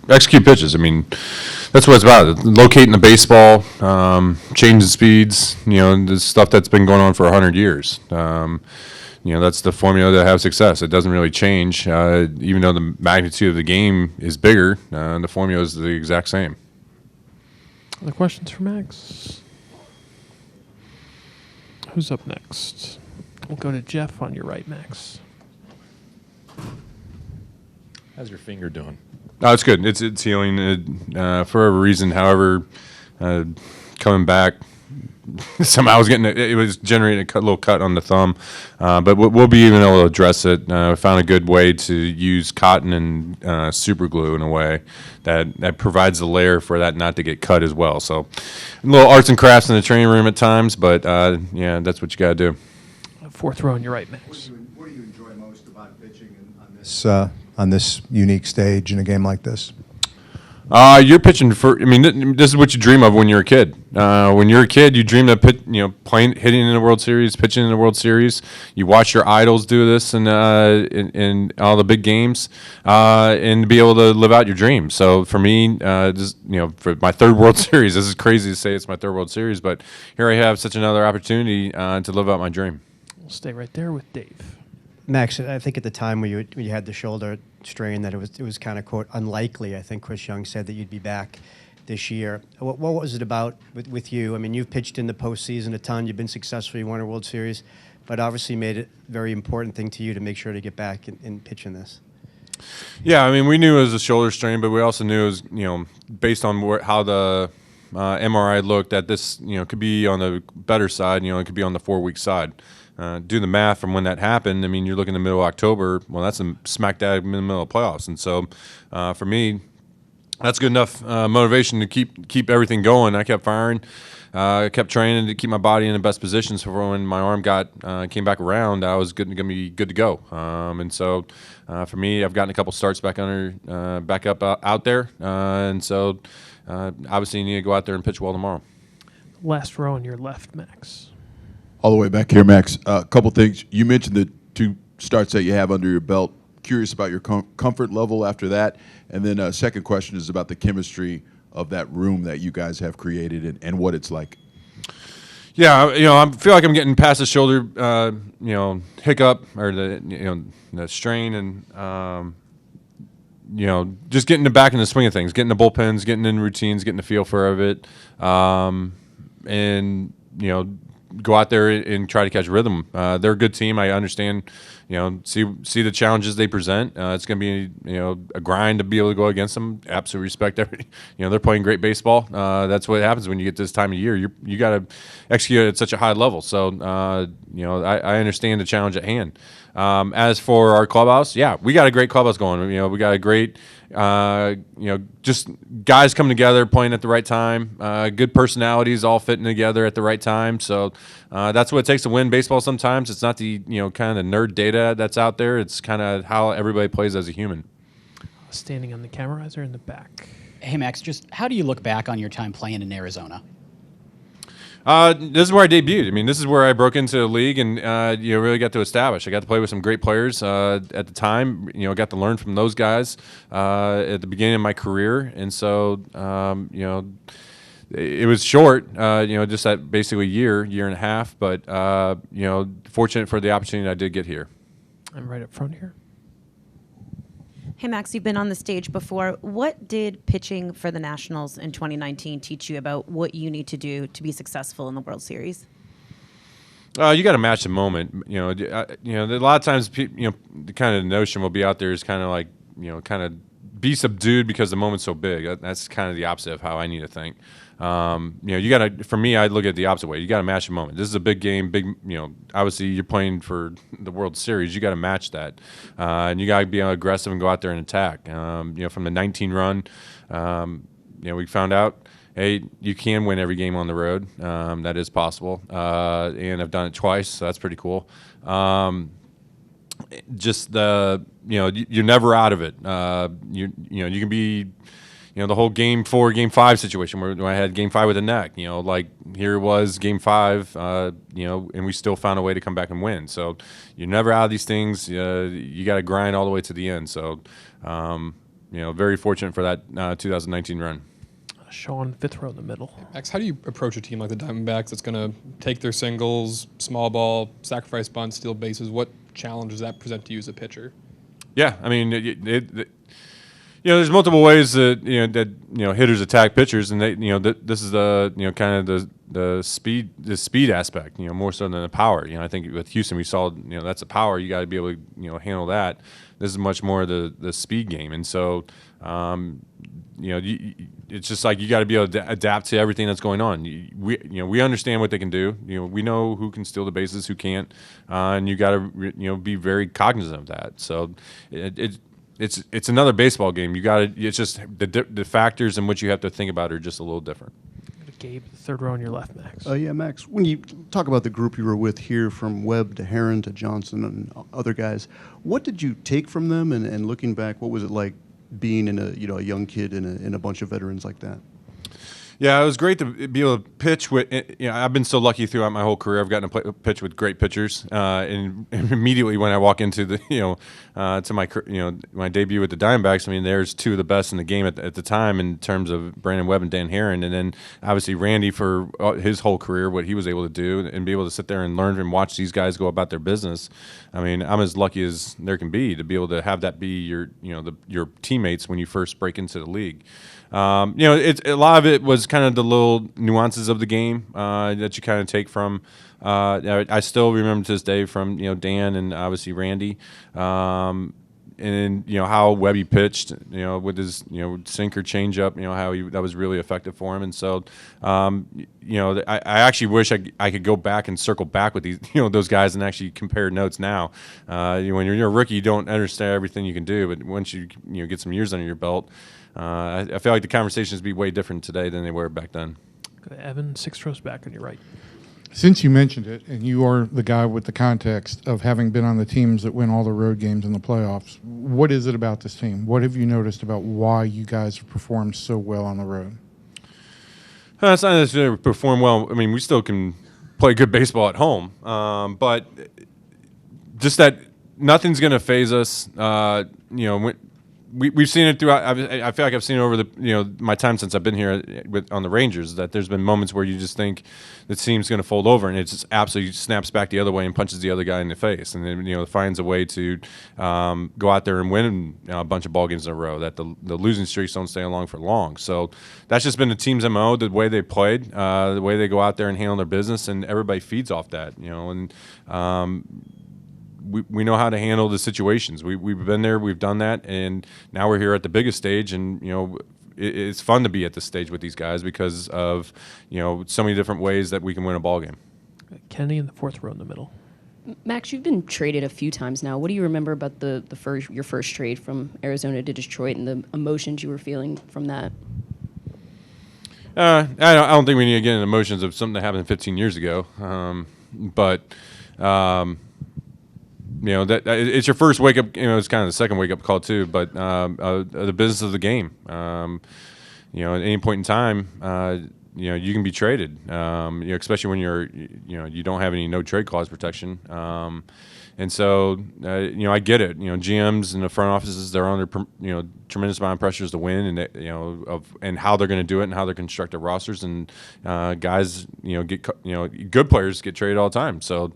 Execute pitches. I mean, that's what it's about. Locating the baseball, changing speeds. The stuff that's been going on for 100 years. That's the formula to have success. It doesn't really change, even though the magnitude of the game is bigger. The formula is the exact same. Other questions for Max? Who's up next? We'll go to Jeff on your right, Max. How's your finger doing? Oh, it's good. It's healing for a reason. However, coming back, somehow it was generating a little cut on the thumb. But we'll be even able to address it. We found a good way to use cotton and super glue in a way that provides the layer for that not to get cut as well. So a little arts and crafts in the training room at times, but that's what you got to do. Fourth row on your right, Max. What do you enjoy most about pitching on this unique stage in a game like this? You're pitching for. I mean, this is what you dream of when you're a kid. When you're a kid, you dream of hitting in the World Series, pitching in the World Series. You watch your idols do this in all the big games, and be able to live out your dream. So for me, for my third World Series, this is crazy to say it's my third World Series, but here I have such another opportunity to live out my dream. We'll stay right there with Dave. Max, I think at the time when you had the shoulder strain that it was kind of, quote, unlikely. I think Chris Young said that you'd be back this year. What was it about with you? I mean, you've pitched in the postseason a ton. You've been successful. You won a World Series, but obviously made it a very important thing to you to make sure to get back and pitch in this. Yeah, I mean, we knew it was a shoulder strain, but we also knew it was, based on how the MRI looked, that this, could be on the better side. It could be on the 4-week side. Do the math from when that happened. I mean, you're looking in the middle of October. Well, that's smack dab in the middle of playoffs. And so, for me, that's good enough motivation to keep everything going. I kept firing, kept training to keep my body in the best position. So for when my arm came back around, I was going to be good to go. And so, for me, I've gotten a couple starts back up out there. And so, obviously, you need to go out there and pitch well tomorrow. Last row on your left, Max. All the way back here, Max. A couple things. You mentioned the 2 starts that you have under your belt. Curious about your comfort level after that. And then second question is about the chemistry of that room that you guys have created and what it's like. Yeah, I feel like I'm getting past the shoulder, hiccup or the strain and, just getting back in the swing of things, getting the bullpens, getting in routines, getting the feel for it, and go out there and try to catch rhythm. They're a good team. I understand, see the challenges they present. It's going to be, a grind to be able to go against them. Absolutely respect they're playing great baseball. That's what happens when you get this time of year. You got to execute at such a high level. So, I understand the challenge at hand. As for our clubhouse, yeah, we got a great clubhouse going. We got a great, just guys coming together, playing at the right time, good personalities all fitting together at the right time. So that's what it takes to win baseball sometimes. It's not the, kind of the nerd data that's out there. It's kind of how everybody plays as a human. Standing on the camera, eyes are in the back. Hey, Max, just how do you look back on your time playing in Arizona? This is where I debuted. I mean, this is where I broke into the league and really got to establish. I got to play with some great players at the time. Got to learn from those guys at the beginning of my career, and so it was short. Just that basically year and a half. But fortunate for the opportunity I did get here. I'm right up front here. Hey, Max, you've been on the stage before. What did pitching for the Nationals in 2019 teach you about what you need to do to be successful in the World Series? You got to match the moment. A lot of times, the kind of notion will be out there is kind of like, kind of be subdued because the moment's so big. That's kind of the opposite of how I need to think. You got to. For me, I look at it the opposite way. You got to match the moment. This is a big game. Obviously, you're playing for the World Series. You got to match that, and you got to be aggressive and go out there and attack. From the 19 run, we found out, hey, you can win every game on the road. That is possible, and I've done it twice, so that's pretty cool. Just you're never out of it. You can be. The whole Game 4, Game 5 situation where I had Game 5 with a neck, like here it was Game 5, and we still found a way to come back and win. So you're never out of these things. You got to grind all the way to the end. So, very fortunate for that 2019 run. Sean, fifth row in the middle. Max, how do you approach a team like the Diamondbacks that's going to take their singles, small ball, sacrifice bunts, steal bases? What challenge does that present to you as a pitcher? Yeah, I mean, there's multiple ways that hitters attack pitchers, and this is the kind of the speed aspect, more so than the power. I think with Houston we saw that's the power. You got to be able to handle that. This is much more the speed game, and so it's just like you got to be able to adapt to everything that's going on. We understand what they can do. We know who can steal the bases, who can't, and you got to be very cognizant of that. So it's another baseball game. You got to. It's just the factors in which you have to think about are just a little different. Gabe, third row on your left, Max. Yeah, Max, when you talk about the group you were with here, from Webb to Herron to Johnson and other guys, what did you take from them? And looking back, what was it like being in a young kid in a bunch of veterans like that? Yeah, it was great to be able to pitch with. I've been so lucky throughout my whole career. I've gotten to pitch with great pitchers, and immediately when I walk into the to my debut with the Diamondbacks, I mean, there's two of the best in the game at the time in terms of Brandon Webb and Dan Herron, and then obviously Randy for his whole career, what he was able to do, and be able to sit there and learn and watch these guys go about their business. I mean, I'm as lucky as there can be to be able to have that be your teammates when you first break into the league. It's a lot of it was kind of the little nuances of the game that you kind of take from. I still remember to this day from Dan and obviously Randy, and how Webby pitched, with his sinker changeup, how that was really effective for him. And so, I actually wish I could go back and circle back with these those guys and actually compare notes now. When you're a rookie, you don't understand everything you can do, but once you get some years under your belt. I feel like the conversations be way different today than they were back then. Go to Evan, six rows back on your right. Since you mentioned it, and you are the guy with the context of having been on the teams that win all the road games in the playoffs, what is it about this team? What have you noticed about why you guys have performed so well on the road? It's not necessarily perform well. I mean, we still can play good baseball at home, but just that nothing's going to phase us. We've seen it throughout. I feel like I've seen it over the my time since I've been here on the Rangers, that there's been moments where you just think the team's going to fold over, and it just absolutely snaps back the other way and punches the other guy in the face, and then finds a way to go out there and win a bunch of ball games in a row. That the losing streaks don't stay along for long. So that's just been the team's MO, the way they played, the way they go out there and handle their business, and everybody feeds off that. We know how to handle the situations. We've been there, we've done that, and now we're here at the biggest stage. And it's fun to be at this stage with these guys because of so many different ways that we can win a ball game. Kenny in the fourth row in the middle. Max, you've been traded a few times now. What do you remember about your first trade from Arizona to Detroit and the emotions you were feeling from that? I don't think we need to get into emotions of something that happened 15 years ago, but. That it's your first wake up. It's kind of the second wake up call too. But the business of the game. At any point in time, you can be traded. Especially when you don't have any no trade clause protection. And so, I get it. GMs and the front offices, they're under tremendous amount of pressures to win, and and how they're going to do it and how they construct their rosters. And guys, get good players get traded all the time. So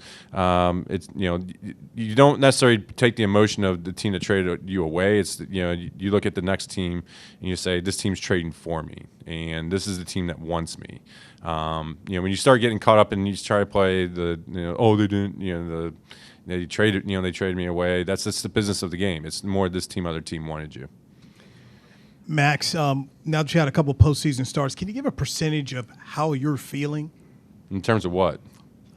it's you don't necessarily take the emotion of the team that traded you away. It's you look at the next team and you say, this team's trading for me, and this is the team that wants me. When you start getting caught up and you try to play they didn't they traded me away. That's just the business of the game. It's more this team, other team wanted you. Max, now that you had a couple postseason starts, can you give a percentage of how you're feeling? In terms of what?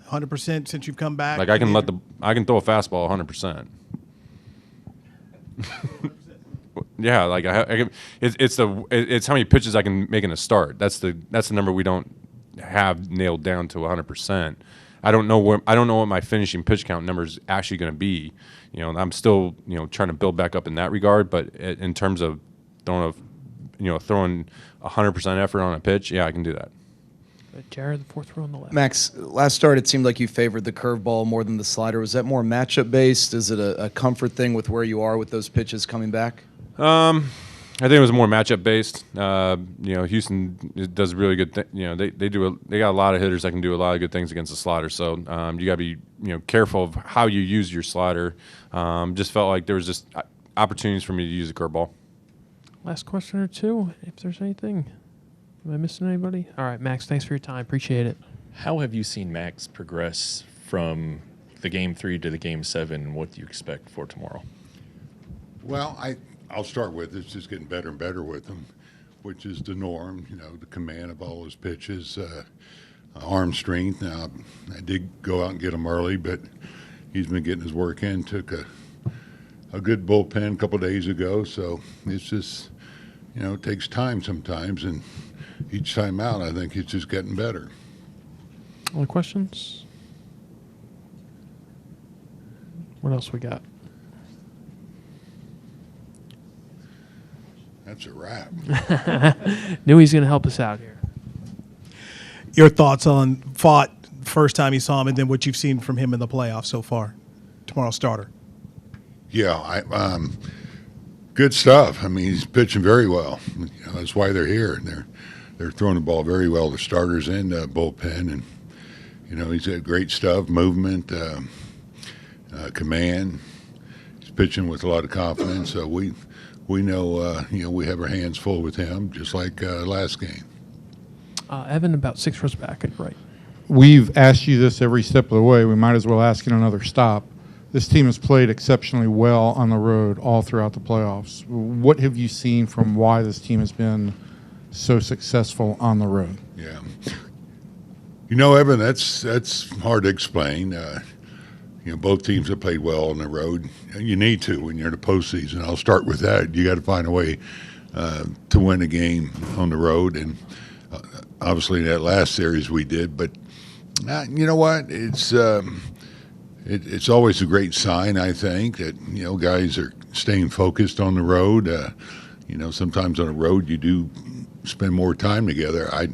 100% since you've come back. Like I can throw a fastball 100%. Yeah, like it's how many pitches I can make in a start. That's the number we don't have nailed down to 100%. I don't know what my finishing pitch count number is actually going to be. I'm still trying to build back up in that regard. But in terms of throwing 100% effort on a pitch, yeah, I can do that. Jared, the fourth row on the left. Max, last start it seemed like you favored the curveball more than the slider. Was that more matchup based? Is it a comfort thing with where you are with those pitches coming back? I think it was more matchup based. Houston does really good. They got a lot of hitters that can do a lot of good things against the slider. So you got to be careful of how you use your slider. Just felt like there was just opportunities for me to use a curveball. Last question or two, if there's anything. Am I missing anybody? All right, Max, thanks for your time. Appreciate it. How have you seen Max progress from the Game 3 to the Game 7, and what do you expect for tomorrow? Well, I'll start with it's just getting better and better with him, which is the norm, the command of all his pitches, arm strength. Now, I did go out and get him early, but he's been getting his work in. Took a good bullpen a couple of days ago, so it's just, it takes time sometimes, and each time out, I think it's just getting better. Other questions? What else we got? That's a wrap. Knew he's going to help us out here. Your thoughts on Fott first time you saw him, and then what you've seen from him in the playoffs so far? Tomorrow's starter. Yeah, good stuff. I mean, he's pitching very well. That's why they're here. They're throwing the ball very well. The starters and bullpen, and he's got great stuff, movement, command. He's pitching with a lot of confidence. So we know we have our hands full with him, just like last game. Evan, about 6 rows back at your right. We've asked you this every step of the way. We might as well ask in another stop. This team has played exceptionally well on the road all throughout the playoffs. What have you seen from why this team has been so successful on the road? Yeah. Evan, that's hard to explain. Both teams have played well on the road. You need to when you're in the postseason. I'll start with that. You got to find a way to win a game on the road, and obviously that last series we did. But you know what? It's always a great sign, I think, that guys are staying focused on the road. Sometimes on the road you do spend more time together. I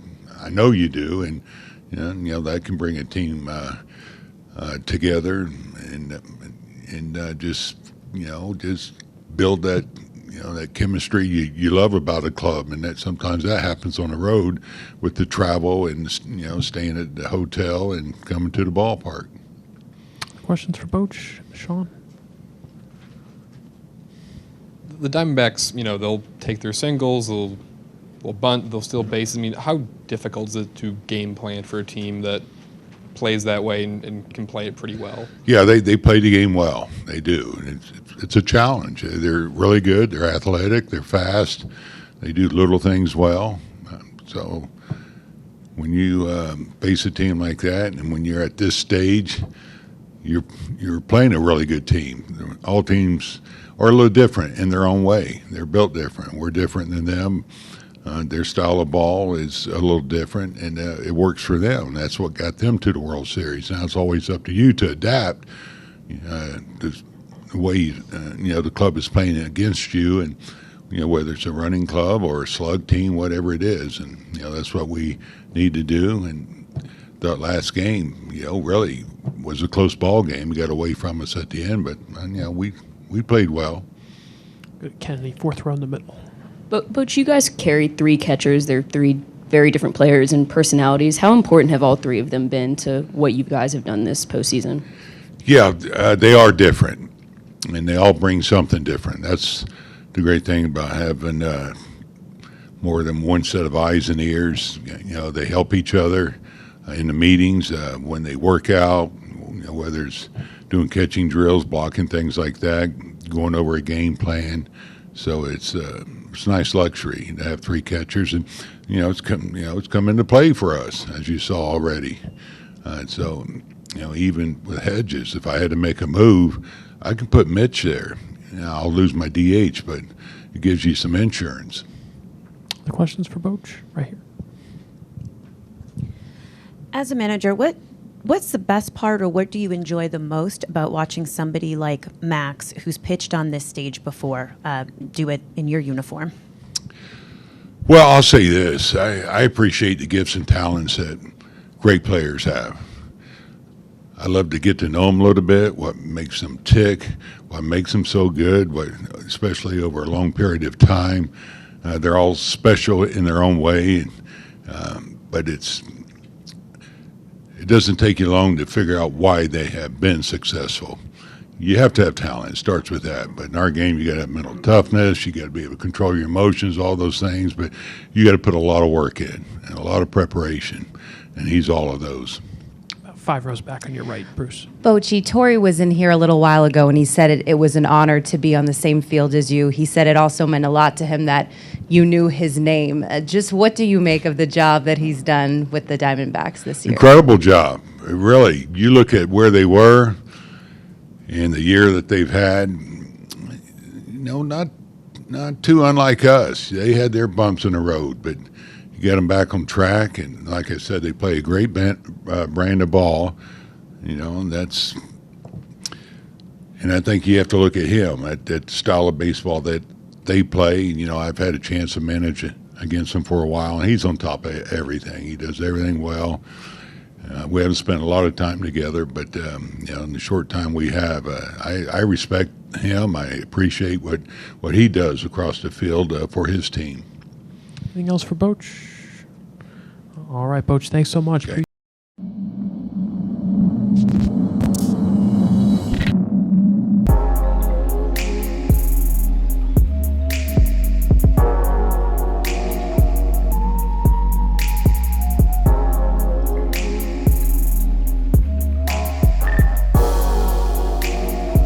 know you do, and that can bring a team together and just build that that chemistry you love about a club, and that sometimes that happens on the road with the travel and staying at the hotel and coming to the ballpark. Questions for Bochy, Sean? The Diamondbacks, they'll take their singles, they'll bunt, they'll steal bases. I mean, how difficult is it to game plan for a team that plays that way and can play it pretty well? Yeah, they play the game well. They do. It's a challenge. They're really good. They're athletic. They're fast. They do little things well. So when you face a team like that, and when you're at this stage, you're playing a really good team. All teams are a little different in their own way. They're built different. We're different than them. Their style of ball is a little different, and it works for them. That's what got them to the World Series. Now it's always up to you to adapt the way the club is playing against you, and whether it's a running club or a slug team, whatever it is, and that's what we need to do. And that last game, really was a close ball game. We got away from us at the end, but we played well. Good, Kennedy, 4th row in the middle. But you guys carried 3 catchers. They're 3 very different players and personalities. How important have all 3 of them been to what you guys have done this postseason? Yeah, they are different, and they all bring something different. That's the great thing about having more than one set of eyes and ears. They help each other in the meetings, when they work out, whether it's doing catching drills, blocking, things like that, going over a game plan. So it's a nice luxury to have 3 catchers, and it's come into play for us, as you saw already. So even with Hedges, if I had to make a move, I can put Mitch there. I'll lose my DH, but it gives you some insurance. The questions for Bochy, right here. As a manager, what's the best part, or what do you enjoy the most about watching somebody like Max, who's pitched on this stage before, do it in your uniform? Well, I'll say this. I appreciate the gifts and talents that great players have. I love to get to know them a little bit, what makes them tick, what makes them so good, especially over a long period of time. They're all special in their own way, but it doesn't take you long to figure out why they have been successful. You have to have talent. It starts with that. But in our game, you got to have mental toughness. You got to be able to control your emotions, all those things. But you got to put a lot of work in and a lot of preparation. And he's all of those. About 5 rows back on your right, Bruce. Bochy, Torrey was in here a little while ago, and he said it was an honor to be on the same field as you. He said it also meant a lot to him that you knew his name. Just what do you make of the job that he's done with the Diamondbacks this year? Incredible job. Really, you look at where they were in the year that they've had, not too unlike us. They had their bumps in the road, but you get them back on track, and like I said, they play a great brand of ball, and I think you have to look at him, at that style of baseball that they play. I've had a chance to manage against him for a while, and he's on top of everything. He does everything well. We haven't spent a lot of time together, but in the short time we have, I respect him. I appreciate what he does across the field for his team. Anything else for Boch? All right, Boch, thanks so much. Okay.